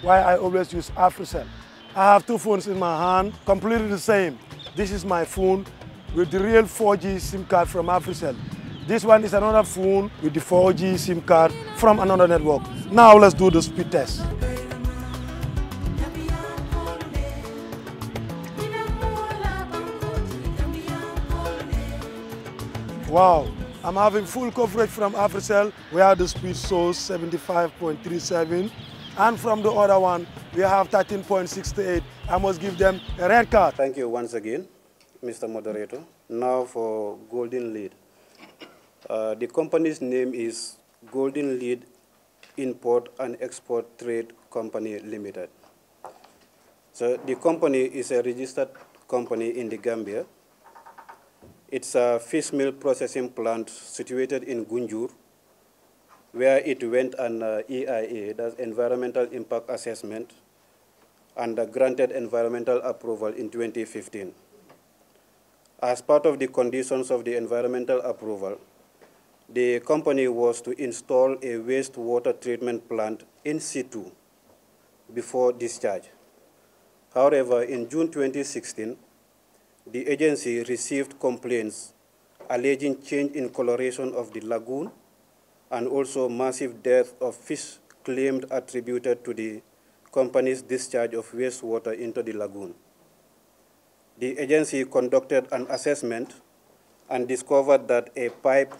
why I always use AfriCell. I have two phones in my hand, completely the same. This is my phone with the real 4G SIM card from AfriCell. This one is another phone with the 4G SIM card from another network. Now let's do the speed test. Wow, I'm having full coverage from AfriCell, where the speed shows 75.37. And from the other one, we have 13.68. I must give them a red card. Thank you once again, Mr. Moderator. Now for Golden Lead. The company's name is Golden Lead Import and Export Trade Company Limited. So the company is a registered company in the Gambia. It's a fish meal processing plant situated in Gunjur, where it went an EIA, that's Environmental Impact Assessment, and granted environmental approval in 2015. As part of the conditions of the environmental approval, the company was to install a wastewater treatment plant in situ before discharge. However, in June 2016, the agency received complaints alleging change in coloration of the lagoon and also massive death of fish claimed attributed to the company's discharge of wastewater into the lagoon. The agency conducted an assessment and discovered that a pipe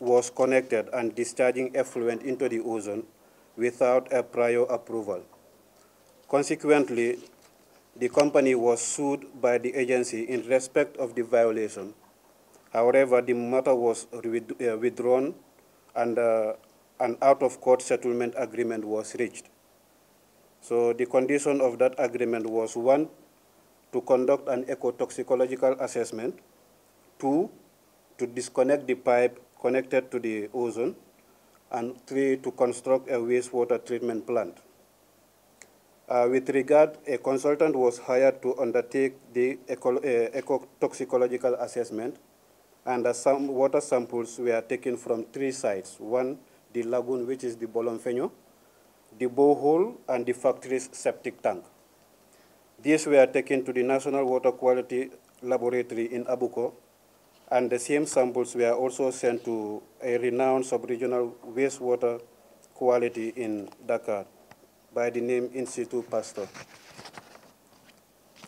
was connected and discharging effluent into the ozone without a prior approval. Consequently, the company was sued by the agency in respect of the violation. However, the matter was withdrawn and an out-of-court settlement agreement was reached. So the condition of that agreement was 1, to conduct an ecotoxicological assessment, 2, to disconnect the pipe connected to the ozone, and 3, to construct a wastewater treatment plant. With regard, a consultant was hired to undertake the ecotoxicological assessment, and some water samples were taken from 3 sites. 1, the lagoon, which is the Bolonfeño, the borehole, and the factory's septic tank. These were taken to the National Water Quality Laboratory in Abuko, and the same samples were also sent to a renowned sub-regional wastewater quality in Dakar by the name Institut Pasteur.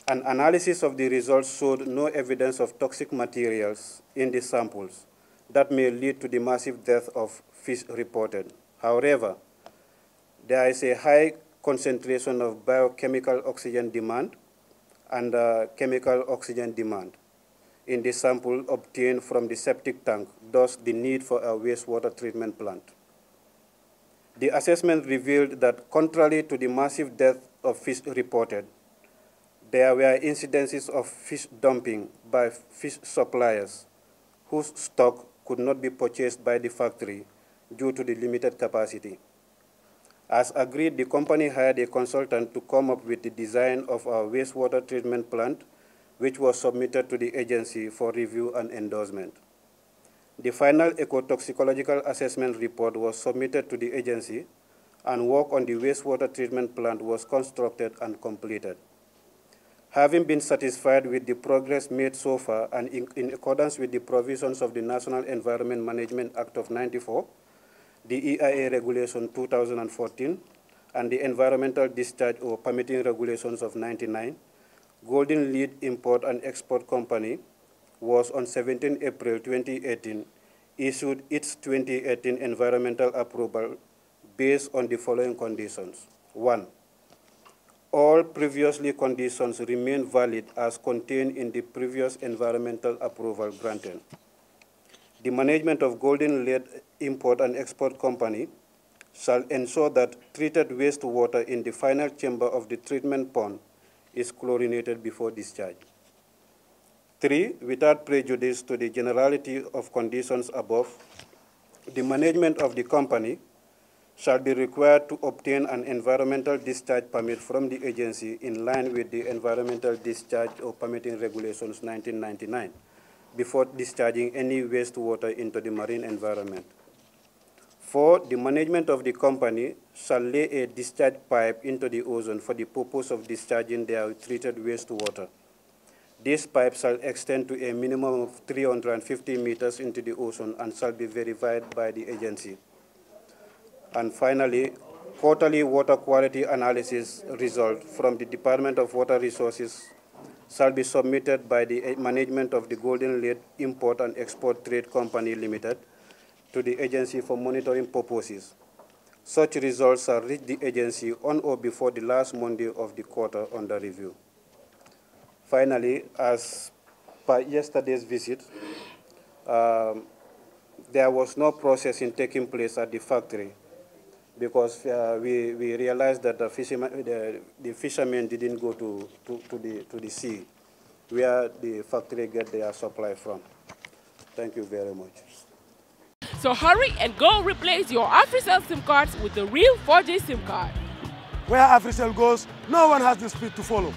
An analysis of the results showed no evidence of toxic materials in the samples that may lead to the massive death of fish reported. However, there is a high concentration of biochemical oxygen demand and chemical oxygen demand in the sample obtained from the septic tank, thus the need for a wastewater treatment plant. The assessment revealed that contrary to the massive death of fish reported, there were incidences of fish dumping by fish suppliers whose stock could not be purchased by the factory due to the limited capacity. As agreed, the company hired a consultant to come up with the design of a wastewater treatment plant, which was submitted to the agency for review and endorsement. The final ecotoxicological assessment report was submitted to the agency, and work on the wastewater treatment plant was constructed and completed. Having been satisfied with the progress made so far and in accordance with the provisions of the National Environment Management Act of '94, the EIA Regulation 2014, and the Environmental Discharge or Permitting Regulations of '99, Golden Lead Import and Export Company was on 17 April 2018 issued its 2018 environmental approval based on the following conditions. 1, all previously conditions remain valid as contained in the previous environmental approval granted. The management of Golden Lead Import and Export Company shall ensure that treated wastewater in the final chamber of the treatment pond is chlorinated before discharge. 3, without prejudice to the generality of conditions above, the management of the company shall be required to obtain an environmental discharge permit from the agency in line with the Environmental Discharge or Permitting Regulations 1999 before discharging any wastewater into the marine environment. 4, the management of the company shall lay a discharge pipe into the ozone for the purpose of discharging their treated wastewater. This pipe shall extend to a minimum of 350 meters into the ocean and shall be verified by the agency. And finally, quarterly water quality analysis result from the Department of Water Resources shall be submitted by the management of the Golden Lead Import and Export Trade Company Limited to the agency for monitoring purposes. Such results shall reach the agency on or before the last Monday of the quarter under review. Finally, as per yesterday's visit, there was no processing taking place at the factory because we realized that the fishermen didn't go to the sea where the factory get their supply from. Thank you very much. So hurry and go replace your AfriCell SIM cards with the real 4G SIM card. Where AfriCell goes, no one has the speed to follow.